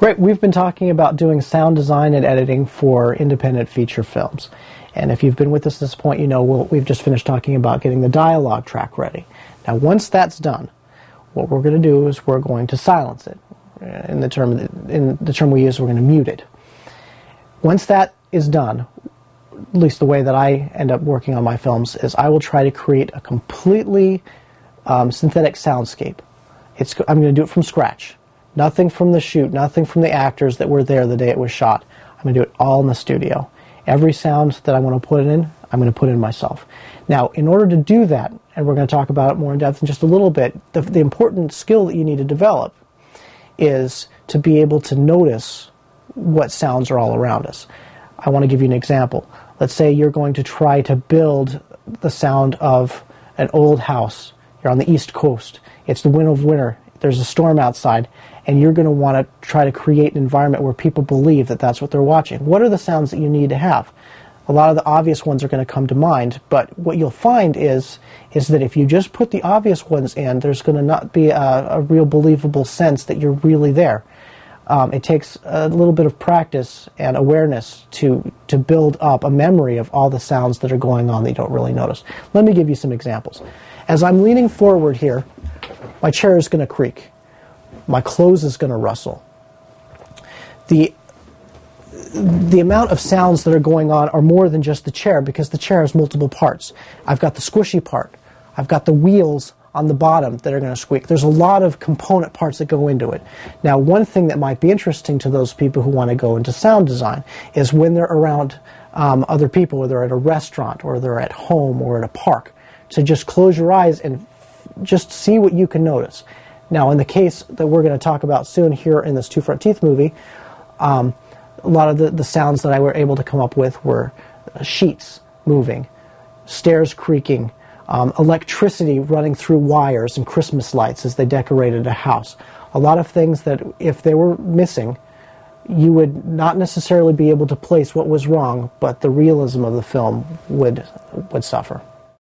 Great. We've been talking about doing sound design and editing for independent feature films. And if you've been with us at this point, you know we've just finished talking about getting the dialogue track ready. Now, once that's done, what we're going to do is we're going to silence it. In the term we use, we're going to mute it. Once that is done, at least the way that I end up working on my films, is I will try to create a completely synthetic soundscape. I'm going to do it from scratch. Nothing from the shoot, nothing from the actors that were there the day it was shot. I'm going to do it all in the studio. Every sound that I want to put in, I'm going to put in myself. Now, in order to do that, and we're going to talk about it more in depth in just a little bit, the important skill that you need to develop is to be able to notice what sounds are all around us. I want to give you an example. Let's say you're going to try to build the sound of an old house. You're on the East Coast. It's the winter of winter. There's a storm outside, and you're going to want to try to create an environment where people believe that that's what they're watching. What are the sounds that you need to have? A lot of the obvious ones are going to come to mind, but what you'll find is that if you just put the obvious ones in, there's going to not be a real believable sense that you're really there. It takes a little bit of practice and awareness to build up a memory of all the sounds that are going on that you don't really notice. Let me give you some examples. As I'm leaning forward here, my chair is going to creak. My clothes is going to rustle. The amount of sounds that are going on are more than just the chair, because the chair has multiple parts. I've got the squishy part. I've got the wheels on the bottom that are going to squeak. There's a lot of component parts that go into it. Now, one thing that might be interesting to those people who want to go into sound design is when they're around other people, whether they're at a restaurant or they're at home or at a park, to just close your eyes and just see what you can notice. Now, in the case that we're going to talk about soon here in this Two Front Teeth movie, a lot of the sounds that I were able to come up with were sheets moving, stairs creaking, electricity running through wires, and Christmas lights as they decorated a house. A lot of things that, if they were missing, you would not necessarily be able to place what was wrong, but the realism of the film would suffer.